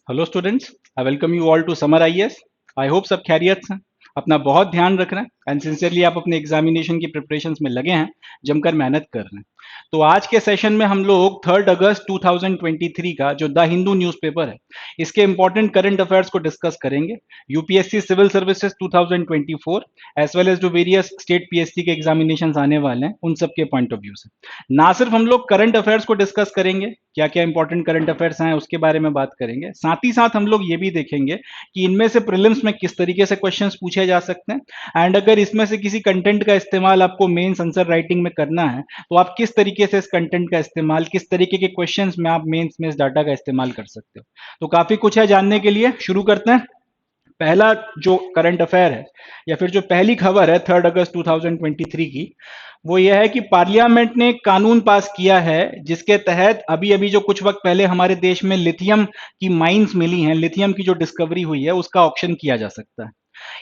Hello students, I welcome you all to summer IAS. I hope सब खैरियत से हैं। अपना बहुत ध्यान रख रहे हैं एंड सिंसियरली आप अपने एग्जामिनेशन की प्रिपरेशंस में लगे हैं, जमकर मेहनत कर रहे हैं। तो आज के सेशन में हम लोग 3 अगस्त 2023 का जो द हिंदू न्यूज़पेपर है, इसके इंपॉर्टेंट करंट अफेयर्स को डिस्कस करेंगे। UPSC civil services 2024 as well as जो वेरियस स्टेट पीएससी के एग्जामिनेशन आने वाले हैं, उन सब के पॉइंट ऑफ व्यू से ना सिर्फ हम लोग करंट अफेयर्स को डिस्कस करेंगे, क्या क्या इंपॉर्टेंट करंट अफेयर्स हैं उसके बारे में बात करेंगे, साथ ही साथ हम लोग ये भी देखेंगे कि इनमें से प्रीलिम्स में किस तरीके से क्वेश्चंस पूछे जा सकते हैं एंड अगर इसमें से किसी कंटेंट का इस्तेमाल आपको मेंस आंसर राइटिंग में करना है तो आप किस तरीके से इस कंटेंट का इस्तेमाल, किस तरीके के क्वेश्चंस में आप मेंस में इस डाटा का इस्तेमाल कर सकते हो। तो काफी कुछ है जानने के लिए, शुरू करते हैं। पहला जो करंट अफेयर है या फिर जो पहली खबर है 3 अगस्त 2023 की, वो यह है कि पार्लियामेंट ने एक कानून पास किया है जिसके तहत अभी अभी जो कुछ वक्त पहले हमारे देश में लिथियम की माइंस मिली हैं, लिथियम की जो डिस्कवरी हुई है उसका ऑक्शन किया जा सकता है।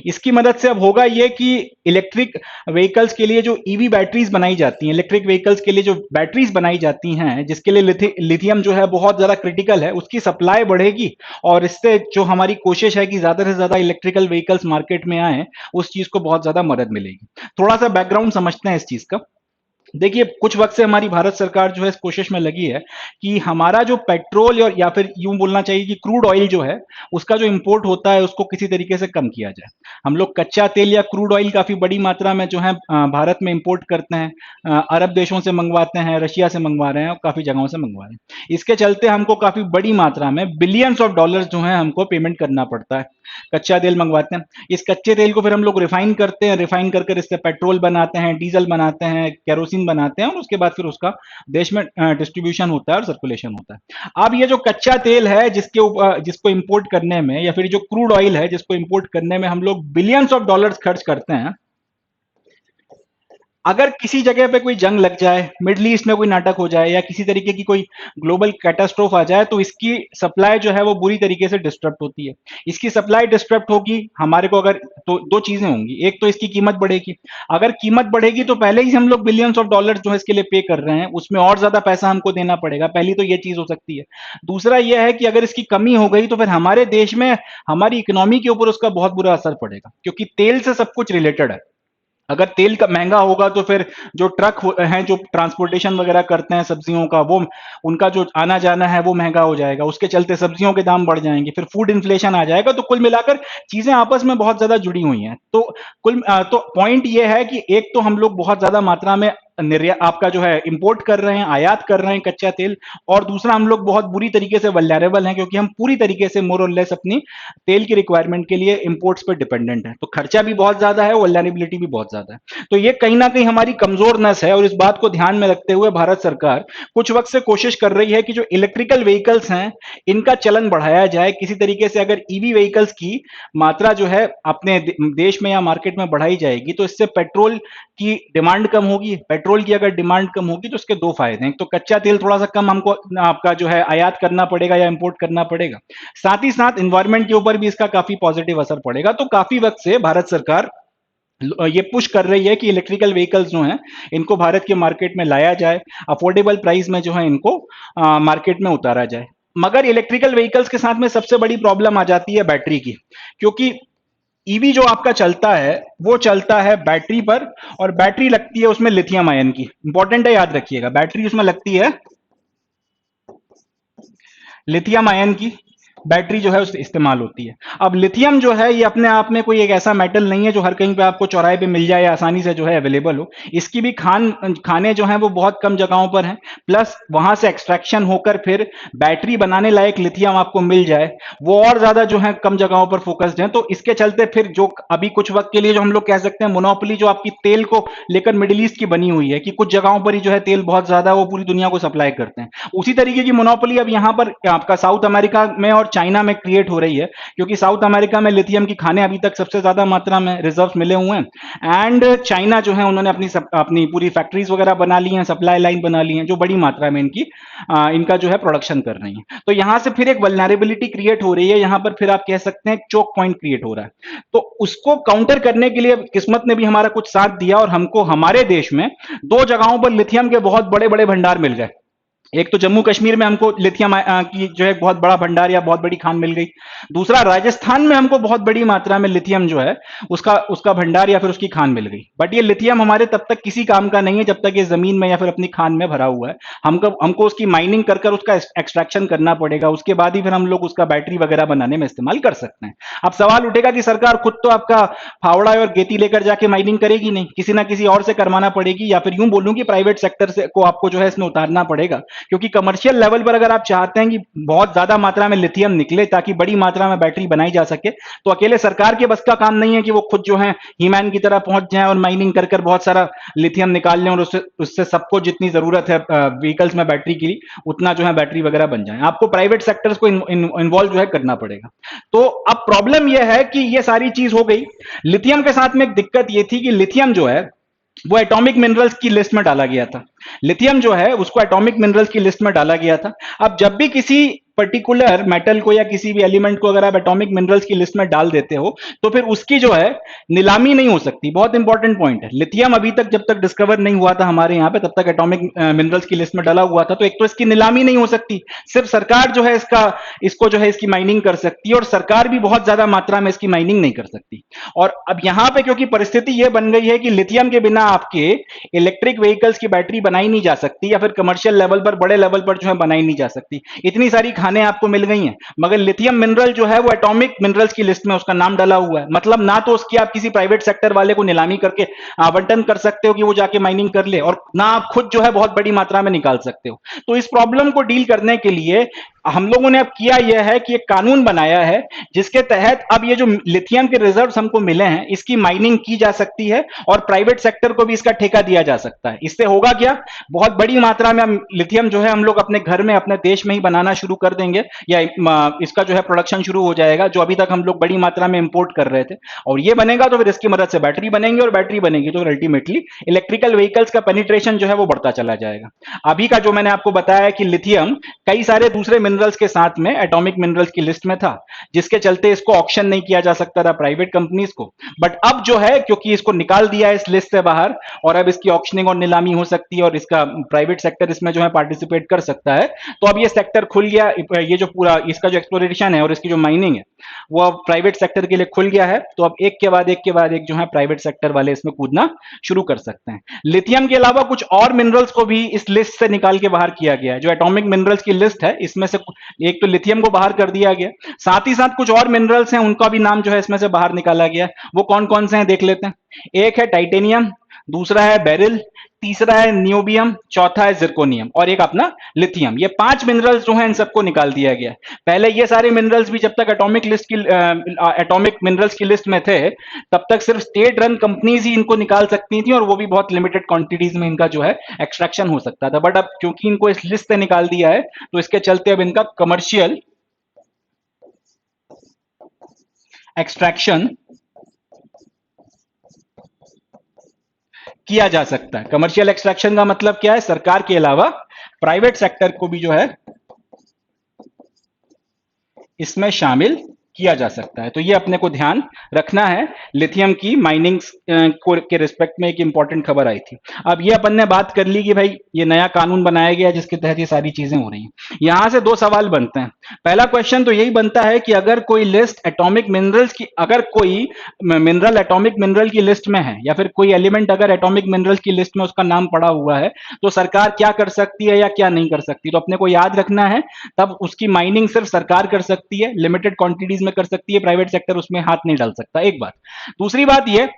इसकी मदद से अब होगा ये कि इलेक्ट्रिक व्हीकल्स के लिए जो ईवी बैटरीज बनाई जाती हैं, इलेक्ट्रिक व्हीकल्स के लिए जो बैटरीज बनाई जाती हैं जिसके लिए लिथियम जो है बहुत ज्यादा क्रिटिकल है, उसकी सप्लाई बढ़ेगी और इससे जो हमारी कोशिश है कि ज्यादा से ज्यादा इलेक्ट्रिकल व्हीकल्स मार्केट में आए, उस चीज को बहुत ज्यादा मदद मिलेगी। थोड़ा सा बैकग्राउंड समझते हैं इस चीज का। देखिए, कुछ वक्त से हमारी भारत सरकार जो है इस कोशिश में लगी है कि हमारा जो पेट्रोल और या फिर यूं बोलना चाहिए कि क्रूड ऑयल जो है उसका जो इंपोर्ट होता है उसको किसी तरीके से कम किया जाए। हम लोग कच्चा तेल या क्रूड ऑयल काफी बड़ी मात्रा में जो है भारत में इंपोर्ट करते हैं। अरब देशों से मंगवाते हैं, रशिया से मंगवा रहे हैं और काफी जगहों से मंगवा रहे हैं। इसके चलते हमको काफी बड़ी मात्रा में बिलियंस ऑफ डॉलर्स जो है हमको पेमेंट करना पड़ता है। कच्चा तेल मंगवाते हैं, इस कच्चे तेल को फिर हम लोग रिफाइन करते हैं, रिफाइन कर इससे पेट्रोल बनाते हैं, डीजल बनाते हैं, केरोसिन बनाते हैं और उसके बाद फिर उसका देश में डिस्ट्रीब्यूशन होता है और सर्कुलेशन होता है। अब ये जो कच्चा तेल है जिसको इंपोर्ट करने में या फिर जो क्रूड ऑयल है जिसको इंपोर्ट करने में हम लोग बिलियंस ऑफ डॉलर्स खर्च करते हैं, अगर किसी जगह पे कोई जंग लग जाए, मिडल ईस्ट में कोई नाटक हो जाए या किसी तरीके की कोई ग्लोबल कैटास्ट्रोफ आ जाए तो इसकी सप्लाई जो है वो बुरी तरीके से डिस्टर्ब होती है। इसकी सप्लाई डिस्टर्ब होगी हमारे को, अगर तो दो चीजें होंगी, एक तो इसकी कीमत बढ़ेगी। अगर कीमत बढ़ेगी तो पहले ही हम लोग बिलियंस ऑफ डॉलर जो है इसके लिए पे कर रहे हैं, उसमें और ज्यादा पैसा हमको देना पड़ेगा। पहली तो ये चीज हो सकती है। दूसरा यह है कि अगर इसकी कमी हो गई तो फिर हमारे देश में हमारी इकोनॉमी के ऊपर उसका बहुत बुरा असर पड़ेगा, क्योंकि तेल से सब कुछ रिलेटेड है। अगर तेल का महंगा होगा तो फिर जो हैं जो ट्रांसपोर्टेशन वगैरह करते हैं सब्जियों का, वो उनका जो आना जाना है वो महंगा हो जाएगा, उसके चलते सब्जियों के दाम बढ़ जाएंगे, फिर फूड इन्फ्लेशन आ जाएगा। तो कुल मिलाकर चीजें आपस में बहुत ज्यादा जुड़ी हुई हैं। तो तो पॉइंट ये है कि एक तो हम लोग बहुत ज्यादा मात्रा में निर्यात आपका जो है इंपोर्ट कर रहे हैं, आयात कर रहे हैं कच्चा तेल, और दूसरा हम लोग बहुत बुरी तरीके से वल्नरेबल हैं क्योंकि हम पूरी तरीके से मोर और लेस अपनी तेल की रिक्वायरमेंट के लिए इंपोर्ट्स पर डिपेंडेंट है। तो खर्चा भी बहुत ज्यादा है, वल्नरेबिलिटी भी बहुत ज्यादा है। तो ये कहीं ना कहीं हमारी कमजोरनेस है और इस बात को ध्यान में रखते हुए भारत सरकार कुछ वक्त से कोशिश कर रही है कि जो इलेक्ट्रिकल व्हीकल्स हैं इनका चलन बढ़ाया जाए किसी तरीके से। अगर ईवी व्हीकल्स की मात्रा जो है अपने देश में या मार्केट में बढ़ाई जाएगी तो इससे पेट्रोल की डिमांड कम होगी। पेट्रोल की अगर डिमांड कम होगी तो इसके दो फायदे हैं, तो कच्चा तेल थोड़ा सा कम हमको आपका जो है आयात करना पड़ेगा या इंपोर्ट करना पड़ेगा, साथ ही साथ इन्वायरमेंट के ऊपर भी इसका काफी पॉजिटिव असर पड़ेगा। तो काफी वक्त से भारत सरकार ये पुश कर रही है कि इलेक्ट्रिकल व्हीकल्स जो हैं इनको भारत के मार्केट में लाया जाए, अफोर्डेबल प्राइस में जो है इनको मार्केट में उतारा जाए। मगर इलेक्ट्रिकल व्हीकल्स के साथ में सबसे बड़ी प्रॉब्लम आ जाती है बैटरी की, क्योंकि ईवी जो आपका चलता है वो चलता है बैटरी पर, और बैटरी लगती है उसमें लिथियम आयन की। इंपॉर्टेंट है, याद रखिएगा, बैटरी उसमें लगती है लिथियम आयन की, बैटरी जो है उससे इस्तेमाल होती है। अब लिथियम जो है ये अपने आप में कोई एक ऐसा मेटल नहीं है जो हर कहीं पे आपको चौराहे पे मिल जाए या आसानी से जो है अवेलेबल हो। इसकी भी खाने जो हैं वो बहुत कम जगहों पर हैं, प्लस वहां से एक्सट्रैक्शन होकर फिर बैटरी बनाने लायक लिथियम आपको मिल जाए वो और ज्यादा जो है कम जगहों पर फोकस्ड है। तो इसके चलते फिर जो अभी कुछ वक्त के लिए जो हम लोग कह सकते हैं मोनोपोली जो आपकी तेल को लेकर मिडिल ईस्ट की बनी हुई है कि कुछ जगहों पर ही जो है तेल बहुत ज्यादा वो पूरी दुनिया को सप्लाई करते हैं, उसी तरीके की मोनोपोली अब यहाँ पर आपका साउथ अमेरिका में और चाइना में क्रिएट हो रही है, क्योंकि साउथ अमेरिका में लिथियम की खाने अभी तक सबसे ज्यादा मात्रा में रिजर्व मिले हुए हैं, एंड चाइना जो है उन्होंने अपनी पूरी फैक्ट्रीज वगैरह बना ली हैं, सप्लाई लाइन बना ली हैं जो बड़ी मात्रा में इनका जो है प्रोडक्शन कर रही है। तो यहां से फिर एक वल्नरेबिलिटी क्रिएट हो रही है, यहां पर फिर आप कह सकते हैं चोक पॉइंट क्रिएट हो रहा है। तो उसको काउंटर करने के लिए किस्मत ने भी हमारा कुछ साथ दिया और हमको हमारे देश में दो जगहों पर लिथियम के बहुत बड़े बड़े भंडार मिल गए। एक तो जम्मू कश्मीर में हमको लिथियम की जो है बहुत बड़ा भंडार या बहुत बड़ी खान मिल गई। दूसरा, राजस्थान में हमको बहुत बड़ी मात्रा में लिथियम जो है उसका उसका भंडार या फिर उसकी खान मिल गई। बट ये लिथियम हमारे तब तक किसी काम का नहीं है जब तक ये जमीन में या फिर अपनी खान में भरा हुआ है। हमको हमको उसकी माइनिंग कर कर उसका एक्सट्रैक्शन करना पड़ेगा, उसके बाद ही फिर हम लोग उसका बैटरी वगैरह बनाने में इस्तेमाल कर सकते हैं। अब सवाल उठेगा कि सरकार खुद तो आपका फावड़ा और गेती लेकर जाके माइनिंग करेगी नहीं, किसी ना किसी और से करवाना पड़ेगी, या फिर यूं बोलूं कि प्राइवेट सेक्टर से को आपको जो है इसमें उतारना पड़ेगा। क्योंकि कमर्शियल लेवल पर अगर आप चाहते हैं कि बहुत ज्यादा मात्रा में लिथियम निकले ताकि बड़ी मात्रा में बैटरी बनाई जा सके, तो अकेले सरकार के बस का काम नहीं है कि वो खुद जो है हीमैन की तरह पहुंच जाए और माइनिंग कर कर बहुत सारा लिथियम निकाल लें और उससे उससे सबको जितनी जरूरत है व्हीकल्स में बैटरी की उतना जो है बैटरी वगैरह बन जाए। आपको प्राइवेट सेक्टर्स को इन्वॉल्व जो है करना पड़ेगा। तो अब प्रॉब्लम यह है कि ये सारी चीज हो गई। लिथियम के साथ में एक दिक्कत ये थी कि लिथियम जो है वो एटॉमिक मिनरल्स की लिस्ट में डाला गया था। लिथियम जो है उसको एटॉमिक मिनरल्स की लिस्ट में डाला गया था। अब जब भी किसी पर्टिकुलर मेटल को या किसी भी एलिमेंट को अगर आप एटॉमिक मिनरल्स की लिस्ट में डाल देते हो तो फिर उसकी जो है नीलामी नहीं हो सकती। बहुत इंपॉर्टेंट पॉइंट है। लिथियम अभी तक जब तक डिस्कवर नहीं हुआ था हमारे यहाँ पे तब तक एटॉमिक मिनरल्स की लिस्ट में डाला हुआ था। तो एक तो इसकी नीलामी नहीं हो सकती, सिर्फ सरकार जो है इसको जो है इसकी माइनिंग कर सकती है, और सरकार भी बहुत ज्यादा मात्रा में इसकी माइनिंग नहीं कर सकती। और अब यहां पे क्योंकि परिस्थिति यह बन गई है कि लिथियम के बिना आपके इलेक्ट्रिक व्हीकल्स की बैटरी बनाई नहीं जा सकती, या फिर कमर्शियल लेवल पर बड़े लेवल पर जो है बनाई नहीं जा सकती। इतनी सारी खानें आपको मिल गई हैं, मगर लिथियम मिनरल जो है वो एटॉमिक मिनरल्स की लिस्ट में उसका नाम डाला हुआ है। मतलब ना तो उसकी आप किसी प्राइवेट सेक्टर वाले को नीलामी करके आवंटन कर सकते हो कि वो जाके माइनिंग कर ले, और ना आप खुद जो है बहुत बड़ी मात्रा में निकाल सकते हो। तो इस प्रॉब्लम को डील करने के लिए हम लोगों ने अब किया यह है कि एक कानून बनाया है जिसके तहत अब ये जो लिथियम के रिजर्व्स हमको मिले हैं इसकी माइनिंग की जा सकती है और प्राइवेट सेक्टर को भी इसका ठेका दिया जा सकता है। इससे होगा क्या, बहुत बड़ी मात्रा में हम लिथियम जो है हम लोग अपने घर में अपने देश में ही बनाना शुरू कर देंगे, या इसका जो है प्रोडक्शन शुरू हो जाएगा, जो अभी तक हम लोग बड़ी मात्रा में इंपोर्ट कर रहे थे। और ये बनेगा तो फिर इसकी मदद से बैटरी बनेंगे, और बैटरी बनेगी तो अल्टीमेटली इलेक्ट्रिकल व्हीकल्स का पेनिट्रेशन जो है वो बढ़ता चला जाएगा। अभी का जो मैंने आपको बताया कि लिथियम कई सारे दूसरे मिनरल्स के साथ में एटॉमिक मिनरल्स की लिस्ट में था, जिसके चलते इसको ऑक्शन नहीं किया जा सकता था प्राइवेट कंपनीज को। बट अब जो है क्योंकि इसको निकाल दिया है इस लिस्ट से बाहर, और अब इसकी ऑक्शनिंग और नीलामी हो सकती है और इसका प्राइवेट सेक्टर इसमें जो है पार्टिसिपेट कर सकता है, तो अब ये सेक्टर खुल गया। ये जो पूरा इसका जो एक्सप्लोरेशन है और इसकी जो माइनिंग है वो अब प्राइवेट सेक्टर के लिए खुल गया है। तो अब एक के बाद एक जो है प्राइवेट सेक्टर वाले इसमें कूदना शुरू कर सकते हैं। लिथियम के अलावा कुछ और मिनरल्स को भी इस लिस्ट से निकाल के बाहर किया गया है। जो एटॉमिक मिनरल्स की लिस्ट है इसमें से एक तो लिथियम को बाहर कर दिया गया, साथ ही साथ कुछ और मिनरल्स हैं उनका भी नाम जो है इसमें से बाहर निकाला गया है। वो कौन कौन से हैं देख लेते हैं। एक है टाइटेनियम, दूसरा है बेरिल, तीसरा है नियोबियम, चौथा है जिरकोनियम, और एक अपना लिथियम। ये 5 मिनरल्स जो हैं इन सबको निकाल दिया गया है। पहले ये सारे मिनरल्स भी जब तक एटॉमिक मिनरल्स की लिस्ट में थे तब तक सिर्फ स्टेट रन कंपनीज ही इनको निकाल सकती थी, और वो भी बहुत लिमिटेड क्वांटिटीज में इनका जो है एक्सट्रैक्शन हो सकता था। बट अब क्योंकि इनको इस लिस्ट से निकाल दिया है तो इसके चलते अब इनका कमर्शियल एक्सट्रैक्शन किया जा सकता है। कमर्शियल एक्सट्रैक्शन का मतलब क्या है, सरकार के अलावा प्राइवेट सेक्टर को भी जो है इसमें शामिल किया जा सकता है। तो ये अपने को ध्यान रखना है। लिथियम की माइनिंग के रिस्पेक्ट में एक इंपॉर्टेंट खबर आई थी। अब ये अपन ने बात कर ली कि भाई ये नया कानून बनाया गया जिसके तहत ये सारी चीजें हो रही हैं। यहां से दो सवाल बनते हैं। पहला क्वेश्चन तो यही बनता है कि अगर कोई लिस्ट एटॉमिक मिनरल्स की, अगर कोई मिनरल एटॉमिक मिनरल की लिस्ट में है, या फिर कोई एलिमेंट अगर एटॉमिक मिनरल्स की लिस्ट में उसका नाम पड़ा हुआ है, तो सरकार क्या कर सकती है या क्या नहीं कर सकती। तो अपने को याद रखना है, तब उसकी माइनिंग सिर्फ सरकार कर सकती है, लिमिटेड क्वांटिटीज में कर सकती है, प्राइवेट सेक्टर उसमें हाथ नहीं डाल सकता। एक बात। दूसरी बात यह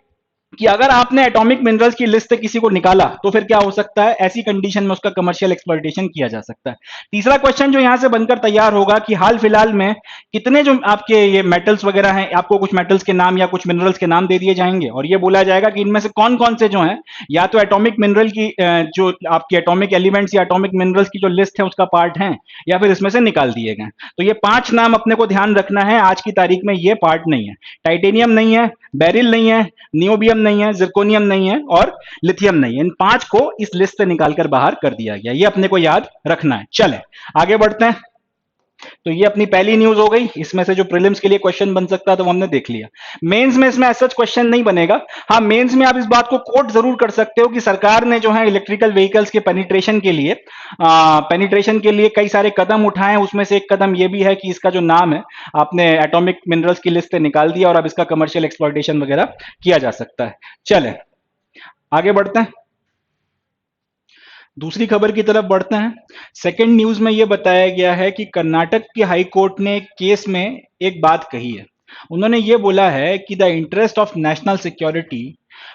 कि अगर आपने एटॉमिक मिनरल्स की लिस्ट से किसी को निकाला तो फिर क्या हो सकता है, ऐसी कंडीशन में उसका कमर्शियल एक्सप्लॉइटेशन किया जा सकता है। तीसरा क्वेश्चन जो यहां से बनकर तैयार होगा कि हाल फिलहाल में कितने जो आपके ये मेटल्स वगैरह हैं, आपको कुछ मेटल्स के नाम या कुछ मिनरल्स के नाम दे दिए जाएंगे, और ये बोला जाएगा कि इनमें से कौन कौन से जो हैं या तो एटॉमिक मिनरल की जो आपके एटॉमिक एलिमेंट्स या एटॉमिक मिनरल्स की जो लिस्ट है उसका पार्ट है, या फिर इसमें से निकाल दिए गए। तो ये 5 नाम अपने को ध्यान रखना है। आज की तारीख में ये पार्ट नहीं है, टाइटेनियम नहीं है, बेरिल नहीं है, नियोबियम नहीं है, जिरकोनियम नहीं है और लिथियम नहीं है। इन 5 को इस लिस्ट से निकालकर बाहर कर दिया गया। ये अपने को याद रखना है। चले आगे बढ़ते हैं। तो ये अपनी पहली न्यूज हो गई। इसमें से जो प्रीलिम्स के लिए क्वेश्चन बन सकता था वो हमने देख लिया। मेंस में इसमें सच क्वेश्चन नहीं बनेगा। हाँ, मेंस में आप इस बात को कोट जरूर कर सकते हो कि सरकार ने जो है इलेक्ट्रिकल व्हीकल्स के पेनिट्रेशन के लिए कई सारे कदम उठाए हैं। उसमें से एक कदम ये भी है कि इसका जो नाम है आपने एटॉमिक मिनरल्स की लिस्ट से निकाल दिया और अब इसका कमर्शियल एक्सप्लॉयटेशन वगैरह किया जा सकता है। चले आगे बढ़ते हैं, दूसरी खबर की तरफ बढ़ते हैं। सेकंड न्यूज में यह बताया गया है कि कर्नाटक की हाई कोर्ट ने एक केस में एक बात कही है। उन्होंने ये बोला है कि the interest of national security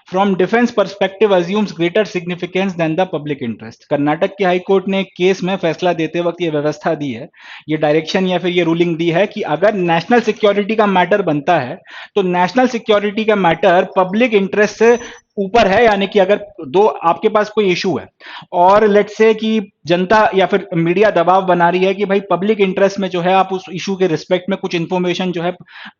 from defence perspective assumes greater significance than the public interest. Karnataka की हाई कोर्ट ने एक केस में फैसला देते वक्त ये व्यवस्था दी है, ये डायरेक्शन या फिर ये रूलिंग दी है कि अगर नेशनल सिक्योरिटी का मैटर बनता है तो नेशनल सिक्योरिटी का मैटर पब्लिक इंटरेस्ट से ऊपर है। यानी कि अगर दो आपके पास कोई इशू है और लेट्स से कि जनता या फिर मीडिया दबाव बना रही है कि भाई पब्लिक इंटरेस्ट में जो है आप उस इशू के रिस्पेक्ट में कुछ इंफॉर्मेशन जो है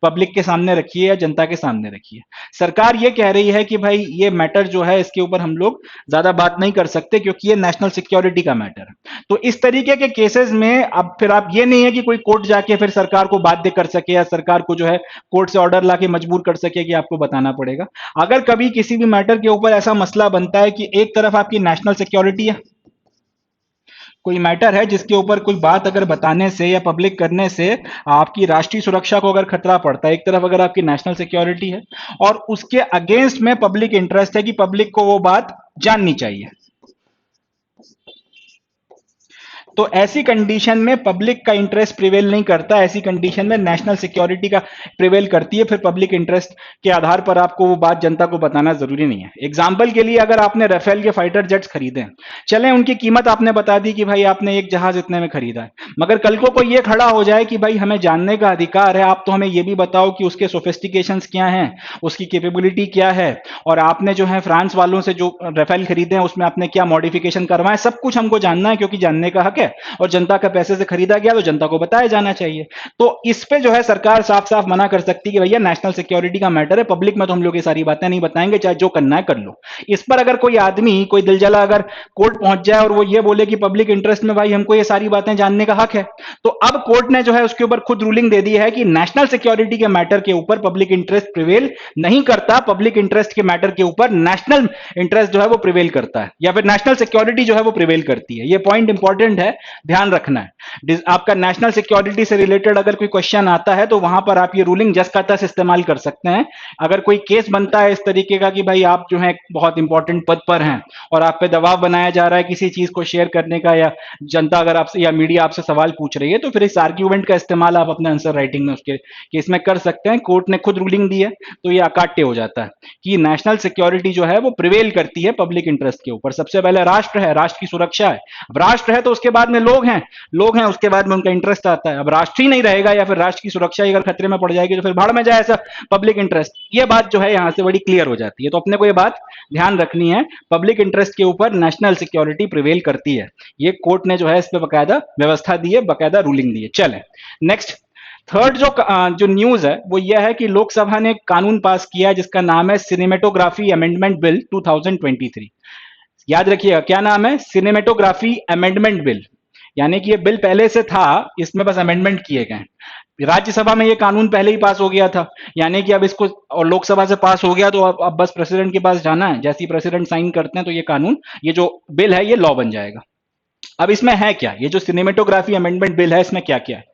पब्लिक के सामने रखिए या जनता के सामने रखिए। सरकार ये कह रही है कि भाई ये मैटर जो है इसके ऊपर हम लोग ज्यादा बात नहीं कर सकते क्योंकि ये नेशनल सिक्योरिटी का मैटर है। तो इस तरीके के केसेस में अब फिर आप ये नहीं है कि कोई कोर्ट जाके फिर सरकार को बाध्य कर सके या सरकार को जो है कोर्ट से ऑर्डर लाके मजबूर कर सके कि आपको बताना पड़ेगा। अगर कभी किसी भी मैटर के ऊपर ऐसा मसला बनता है कि एक तरफ आपकी नेशनल सिक्योरिटी है, कोई मैटर है जिसके ऊपर कोई बात अगर बताने से या पब्लिक करने से आपकी राष्ट्रीय सुरक्षा को अगर खतरा पड़ता है, एक तरफ अगर आपकी नेशनल सिक्योरिटी है और उसके अगेंस्ट में पब्लिक इंटरेस्ट है कि पब्लिक को वो बात जाननी चाहिए, तो ऐसी कंडीशन में पब्लिक का इंटरेस्ट प्रिवेल नहीं करता। ऐसी कंडीशन में नेशनल सिक्योरिटी का प्रिवेल करती है। फिर पब्लिक इंटरेस्ट के आधार पर आपको वो बात जनता को बताना जरूरी नहीं है। एग्जाम्पल के लिए अगर आपने राफेल के फाइटर जेट्स खरीदे, चले उनकी कीमत आपने बता दी कि भाई आपने एक जहाज इतने में खरीदा है, मगर कल को कोई ये खड़ा हो जाए कि भाई हमें जानने का अधिकार है, आप तो हमें ये भी बताओ कि उसके सोफिस्टिकेशंस क्या हैं, उसकी कैपेबिलिटी क्या है, और आपने जो है फ्रांस वालों से जो राफेल खरीदे हैं उसमें आपने क्या मॉडिफिकेशन करवाए, सब कुछ हमको जानना है क्योंकि जानने का हक है और जनता का पैसे से खरीदा गया तो जनता को बताया जाना चाहिए। तो इस पे जो है सरकार साफ साफ मना कर सकती है कि भैया नेशनल सिक्योरिटी का मैटर है, पब्लिक में तो हम लोग ये सारी बातें नहीं बताएंगे, चाहे जो करना है कर लो। इस पर अगर कोई आदमी कोई दिलजला अगर कोर्ट पहुंच जाए और वो ये बोले कि पब्लिक इंटरेस्ट में भाई हमको ये सारी बातें जानने का हक है, तो अब कोर्ट ने जो है उसके ऊपर खुद रूलिंग दे दी है कि नेशनल सिक्योरिटी के मैटर के ऊपर पब्लिक इंटरेस्ट प्रिवेल नहीं करता, पब्लिक इंटरेस्ट के मैटर के ऊपर नेशनल इंटरेस्ट जो है वो प्रिवेल करता है या फिर नेशनल सिक्योरिटी जो है वो प्रिवेल करती है। ये पॉइंट इंपॉर्टेंट है, ध्यान रखना है। आपका नेशनल सिक्योरिटी से रिलेटेड अगर कोई क्वेश्चन आता है तो वहां पर आप ये रूलिंग जस का तस इस्तेमाल कर सकते हैं। अगर कोई केस बनता है इस तरीके का कि भाई आप जो है बहुत इंपॉर्टेंट पद पर हैं और आप पे दबाव बनाया जा रहा है किसी चीज को शेयर करने का, या जनता अगर आपसे या मीडिया आपसे सवाल पूछ रही है, तो फिर इस आर्ग्यूमेंट का इस्तेमाल आप अपने आंसर राइटिंग में उसके केस में कर सकते हैं। कोर्ट ने खुद रूलिंग दी है तो ये अकाट्य हो जाता है कि नेशनल सिक्योरिटी जो है वो प्रिवेल करती है पब्लिक इंटरेस्ट के ऊपर। सबसे पहले राष्ट्र है, राष्ट्र की सुरक्षा है। अब राष्ट्र है तो उसके बाद में लोग हैं, उसके बाद में उनका इंटरेस्ट आता है। अब राष्ट्र ही नहीं रहेगा या फिर राष्ट्र की सुरक्षा ही अगर खतरे में पड़ जाएगी तो फिर भाड़ में जाए ऐसा पब्लिक इंटरेस्ट। ये बात जो है यहां से बड़ी क्लियर हो जाती है। तो अपने को ये बात ध्यान रखनी है, पब्लिक इंटरेस्ट के ऊपर नेशनल सिक्योरिटी प्रिवेल करती है। ये कोर्ट ने जो है इस पर बकायदा व्यवस्था दी है, बकायदा रूलिंग दी है। चले नेक्स्ट, थर्ड जो न्यूज है वो यह है कि लोकसभा ने एक कानून पास किया जिसका नाम है सिनेमेटोग्राफी अमेंडमेंट बिल 2023। याद रखिएगा क्या नाम है, सिनेमेटोग्राफी अमेंडमेंट बिल। यानी कि ये बिल पहले से था, इसमें बस अमेंडमेंट किए गए। राज्यसभा में ये कानून पहले ही पास हो गया था, यानी कि अब इसको और लोकसभा से पास हो गया तो अब बस प्रेसिडेंट के पास जाना है, जैसे ही प्रेसिडेंट साइन करते हैं तो ये कानून, ये जो बिल है ये लॉ बन जाएगा। अब इसमें है क्या, ये जो सिनेमेटोग्राफी अमेंडमेंट बिल है इसमें क्या क्या है।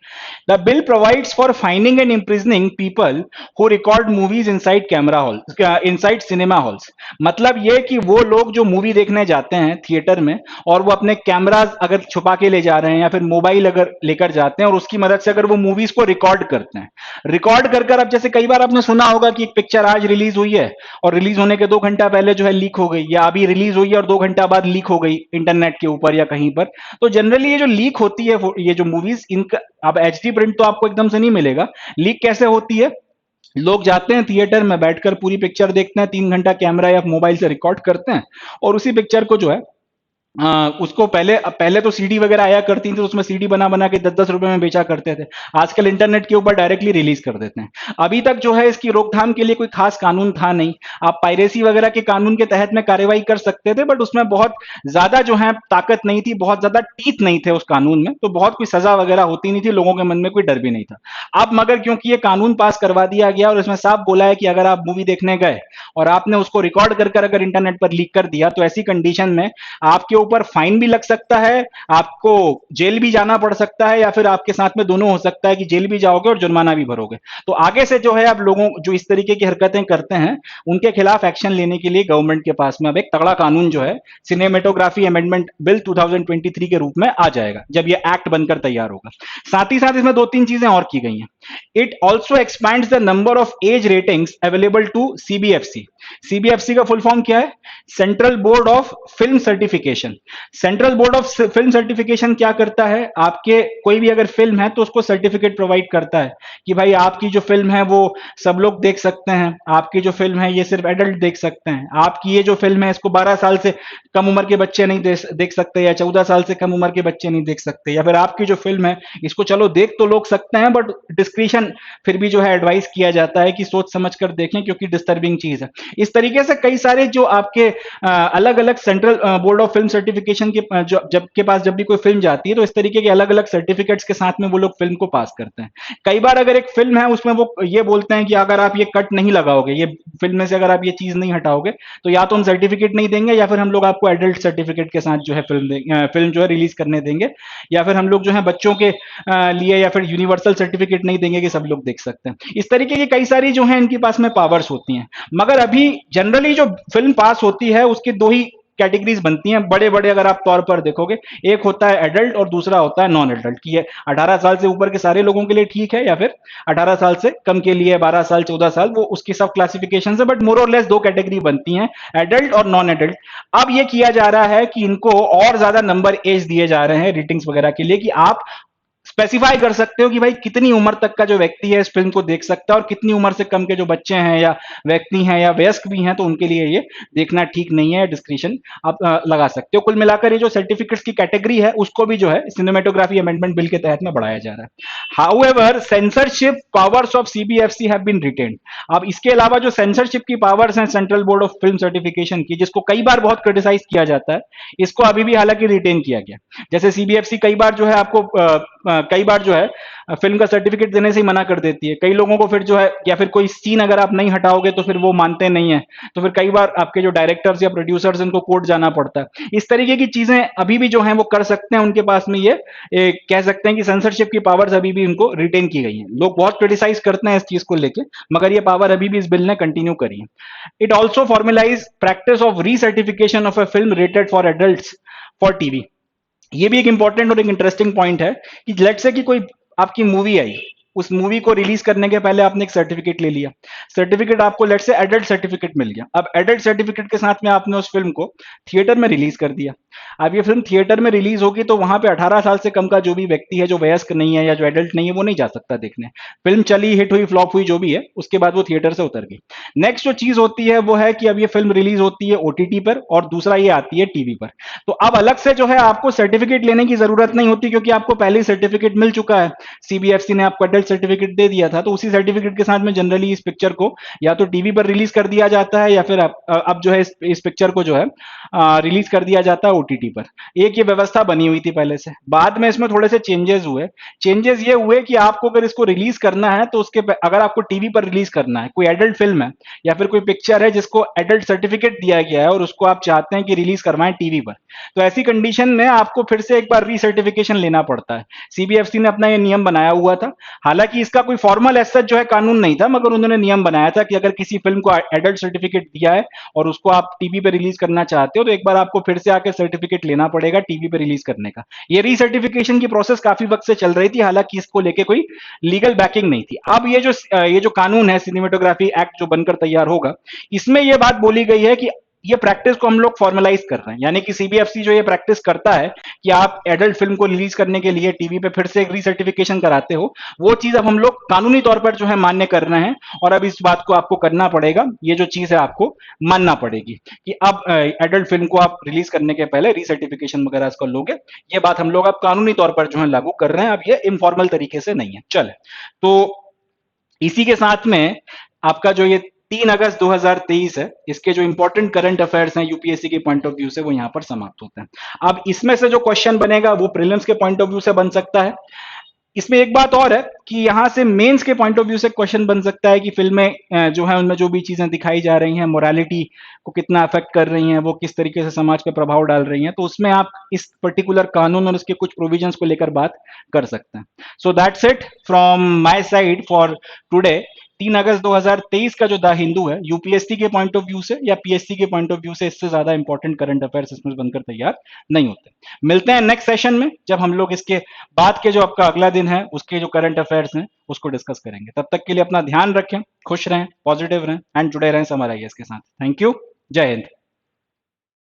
The bill provides for fining and imprisoning people who record movies inside camera hall, inside cinema halls. मतलब ये कि वो लोग जो मूवी देखने जाते हैं थिएटर में और वो अपने कैमराज अगर छुपा के ले जा रहे हैं या फिर मोबाइल अगर लेकर जाते हैं और उसकी मदद से अगर वो मूवीज को रिकॉर्ड करते हैं, रिकॉर्ड कर कर, अब जैसे कई बार आपने सुना होगा कि एक पिक्चर आज रिलीज हुई है और रिलीज होने के 2 घंटा पहले जो है लीक हो गई, या अभी रिलीज हुई है और 2 घंटा बाद लीक हो गई इंटरनेट के ऊपर या कहीं पर। तो जनरली ये जो लीक होती है ये जो मूवीज, इनका अब एचडी प्रिंट तो आपको एकदम से नहीं मिलेगा। लीक कैसे होती है, लोग जाते हैं थिएटर में बैठकर पूरी पिक्चर देखते हैं, 3 घंटा कैमरा या मोबाइल से रिकॉर्ड करते हैं और उसी पिक्चर को जो है उसको पहले पहले तो सीडी वगैरह आया करती थी, तो उसमें सीडी बना बना के 10-10 रुपए में बेचा करते थे। आजकल इंटरनेट के ऊपर डायरेक्टली रिलीज कर देते हैं। अभी तक जो है इसकी रोकथाम के लिए कोई खास कानून था नहीं। आप पायरेसी वगैरह के कानून के तहत में कार्रवाई कर सकते थे, बट उसमें बहुत ज्यादा जो है ताकत नहीं थी, बहुत ज्यादा टीथ नहीं थे उस कानून में, तो बहुत कोई सजा वगैरह होती नहीं थी, लोगों के मन में कोई डर भी नहीं था। अब मगर क्योंकि ये कानून पास करवा दिया गया और इसमें साफ बोला है कि अगर आप मूवी देखने गए और आपने उसको रिकॉर्ड कर कर अगर इंटरनेट पर लीक कर दिया, तो ऐसी कंडीशन में आपके ऊपर फाइन भी लग सकता है, आपको जेल भी जाना पड़ सकता है, या फिर आपके साथ में दोनों हो सकता है कि जेल भी जाओगे और जुर्माना भी भरोगे। तो आगे से जो है अब लोगों जो इस तरीके की हरकतें करते हैं उनके खिलाफ एक्शन लेने के लिए गवर्नमेंट के पास में अब एक तगड़ा कानून जो है सिनेमेटोग्राफी अमेंडमेंट बिल 2023 के रूप में आ जाएगा, जब ये एक्ट बनकर तैयार होगा। साथ ही साथ इसमें दो तीन चीजें और की गई हैं। It also expands the number of age ratings available to CBFC. CBFC का फुल फॉर्म क्या है? Central board of film certification. Central board of film certification क्या करता है? आपके कोई भी अगर फिल्म है तो उसको सर्टिफिकेट प्रोवाइड करता है कि भाई आपकी जो फिल्म है वो सब लोग देख सकते हैं, आपकी जो फिल्म है ये सिर्फ एडल्ट देख सकते हैं, आपकी ये जो फिल्म है इसको 12 साल से कम उम्र के बच्चे नहीं देख सकते, या 14 साल से कम उम्र के बच्चे नहीं देख सकते, या फिर आपकी जो फिल्म है इसको चलो देख तो लोग सकते हैं बट डिस्क्रिशन फिर भी जो है एडवाइस किया जाता है कि सोच समझ कर देखें क्योंकि डिस्टर्बिंग चीज है। इस तरीके से कई सारे जो आपके अलग अलग central board of film certification के जो जब के पास जब भी कोई फिल्म जाती है तो इस तरीके के अलग अलग सर्टिफिकेट्स के साथ में वो लोग फिल्म को पास करते हैं। कई बार अगर एक फिल्म है उसमें वो ये बोलते हैं कि अगर आप ये कट नहीं लगाओगे, ये फिल्म में से अगर आप ये चीज नहीं हटाओगे तो या तो हम सर्टिफिकेट नहीं देंगे या फिर हम लोग आपको एडल्ट सर्टिफिकेट के साथ जो है फिल्म जो है रिलीज करने देंगे, या फिर हम लोग जो है बच्चों के लिए या फिर यूनिवर्सल सर्टिफिकेट नहीं देंगे कि सब लोग देख सकते हैं। इस तरीके की कई सारी जो है इनके पास में पावर्स होती हैं। मगर अभी जनरली जो फिल्म पास होती है उसकी दो ही कैटेगरीज बनती हैं बड़े बड़े, अगर आप तौर पर देखोगे, एक होता है एडल्ट और दूसरा होता है नॉन एडल्ट, कि ये 18 साल से ऊपर के सारे लोगों के लिए ठीक है, या फिर 18 साल से कम के लिए 12 साल 14 साल, वो उसकी सब क्लासिफिकेशन है, बट मोर और लेस दो कैटेगरी बनती हैं, एडल्ट और नॉन एडल्ट। अब ये किया जा रहा है कि इनको और ज्यादा नंबर एज दिए जा रहे हैं रेटिंग्स वगैरह के लिए, कि आप स्पेसिफाई कर सकते हो कि भाई कितनी उम्र तक का जो व्यक्ति है इस फिल्म को देख सकता है, और कितनी उम्र से कम के जो बच्चे हैं या व्यक्ति हैं या वयस्क भी हैं तो उनके लिए ये देखना ठीक नहीं है, डिस्क्रिप्शन आप लगा सकते हो। कुल मिलाकर ये जो सर्टिफिकेट्स की कैटेगरी है उसको भी जो है सिनेमेटोग्राफी अमेंडमेंट बिल के तहत में बढ़ाया जा रहा है। However censorship powers of CBFC have been retained. अब इसके अलावा जो सेंसरशिप की पावर्स हैं central board of film certification की, जिसको कई बार बहुत क्रिटिसाइज किया जाता है, इसको अभी भी हालांकि रिटेन किया गया। जैसे सीबीएफसी कई बार जो है आपको कई बार जो है फिल्म का सर्टिफिकेट देने से ही मना कर देती है। कई लोगों को फिर जो है, या फिर कोई सीन अगर आप नहीं हटाओगे तो फिर वो मानते नहीं है, तो फिर कई बार आपके जो डायरेक्टर्स या प्रोड्यूसर्स इनको कोर्ट जाना पड़ता है। इस तरीके की चीजें अभी भी जो है वो कर सकते हैं, उनके पास में ये कह सकते हैं कि सेंसरशिप की पावर्स अभी भी इनको रिटेन की गई हैं। लोग बहुत क्रिटिसाइज करते हैं इस चीज को लेके, मगर ये पावर अभी भी इस बिल ने कंटिन्यू करी है। It also formalise practice of recertification of a film rated for adults for TV. ये भी एक इंपॉर्टेंट और एक इंटरेस्टिंग पॉइंट है कि लेट से कि कोई आपकी मूवी आई, उस मूवी को रिलीज करने के पहले आपने एक सर्टिफिकेट ले लिया, सर्टिफिकेट आपको लेट से एडल्ट सर्टिफिकेट मिल गया। अब एडल्ट सर्टिफिकेट के साथ में आपने उस फिल्म को थिएटर में रिलीज कर दिया। अब ये फिल्म थिएटर में रिलीज होगी तो वहां पे 18 साल से कम का जो भी व्यक्ति है, जो वयस्क नहीं है या जो एडल्ट नहीं है, वो नहीं जा सकता देखने। फिल्म चली, हिट हुई, फ्लॉप हुई, जो भी है, उसके बाद वो थिएटर से उतर गई। नेक्स्ट जो चीज होती है वो है कि अब ये फिल्म रिलीज होती है ओटीटी पर, और दूसरा ये आती है टीवी पर। तो अब अलग से जो है आपको सर्टिफिकेट लेने की जरूरत नहीं होती, क्योंकि आपको पहले ही सर्टिफिकेट मिल चुका है। सीबीएफसी ने आपको एडल्ट सर्टिफिकेट दे दिया था, तो उसी सर्टिफिकेट के साथ में जनरली इस पिक्चर को या तो टीवी पर रिलीज कर दिया जाता है, या फिर अब जो है इस पिक्चर को जो है रिलीज कर दिया जाता है ओटीटी पर। एक ये व्यवस्था बनी हुई थी पहले से, बाद में इसमें थोड़े से चेंजेस हुए। चेंजेस ये हुए कि आपको अगर इसको रिलीज करना है तो उसके अगर आपको टीवी पर रिलीज करना है, कोई एडल्ट फिल्म है या फिर कोई पिक्चर है जिसको एडल्ट सर्टिफिकेट दिया गया है और उसको आप चाहते हैं कि रिलीज करवाएं टीवी पर, तो ऐसी कंडीशन में आपको फिर से एक बार रीसर्टिफिकेशन लेना पड़ता है। सीबीएफसी ने अपना ये नियम बनाया हुआ था। हालांकि इसका कोई फॉर्मल एज सच जो है कानून नहीं था, मगर उन्होंने नियम बनाया था कि अगर किसी फिल्म को एडल्ट सर्टिफिकेट दिया है और उसको आप टीवी पे रिलीज करना चाहते हो तो एक बार आपको फिर से आकर सर्टिफिकेट लेना पड़ेगा टीवी पे रिलीज करने का। ये रीसर्टिफिकेशन की प्रोसेस काफी वक्त से चल रही थी, हालांकि इसको लेके कोई लीगल बैकिंग नहीं थी। अब ये जो कानून है सिनेमेटोग्राफी एक्ट जो बनकर तैयार होगा, इसमें यह बात बोली गई है कि ये प्रैक्टिस को हम लोग फॉर्मलाइज कर रहे हैं, यानी कि सीबीएफसी जो ये प्रैक्टिस करता है कि आप एडल्ट फिल्म को रिलीज करने के लिए टीवी पे फिर से एक रीसर्टिफिकेशन कराते हो, वो चीज अब हम लोग कानूनी तौर पर जो है मान्य कर रहे हैं। और अब इस बात को आपको करना पड़ेगा, ये जो चीज है आपको मानना पड़ेगी कि अब एडल्ट फिल्म को आप रिलीज करने के पहले रीसर्टिफिकेशन वगैरह इसको लोगे। ये बात हम लोग अब कानूनी तौर पर जो है लागू कर रहे हैं, अब ये इनफॉर्मल तरीके से नहीं है। चले, तो इसी के साथ में आपका जो ये 3 अगस्त 2023 है, इसके जो इंपॉर्टेंट करंट अफेयर्स हैं यूपीएससी के पॉइंट ऑफ व्यू से, वो यहां पर समाप्त होते हैं। अब इसमें से जो क्वेश्चन बनेगा वो प्रीलिम्स के पॉइंट ऑफ व्यू से बन सकता है। इसमें एक बात और है कि यहां से मेंस के पॉइंट ऑफ व्यू से क्वेश्चन बन सकता है कि फिल्में जो है उनमें जो भी चीजें दिखाई जा रही हैं, मोरालिटी को कितना अफेक्ट कर रही हैं, वो किस तरीके से समाज पे प्रभाव डाल रही हैं, तो उसमें आप इस पर्टिकुलर कानून और उसके कुछ प्रोविजंस को लेकर बात कर सकते हैं। So that's it from my side for today. 3 अगस्त 2023 का जो द हिंदू है, यूपीएससी के पॉइंट ऑफ व्यू से या पीएससी के पॉइंट ऑफ व्यू से इससे ज्यादा इंपॉर्टेंट करंट अफेयर्स इसमें बनकर तैयार नहीं होते। मिलते हैं नेक्स्ट सेशन में, जब हम लोग इसके बाद के जो आपका अगला दिन है उसके जो करंट अफेयर्स हैं उसको डिस्कस करेंगे। तब तक के लिए अपना ध्यान रखें, खुश रहें, पॉजिटिव रहें एंड जुड़े रहें समर आईएएस के साथ। थैंक यू, जय हिंद।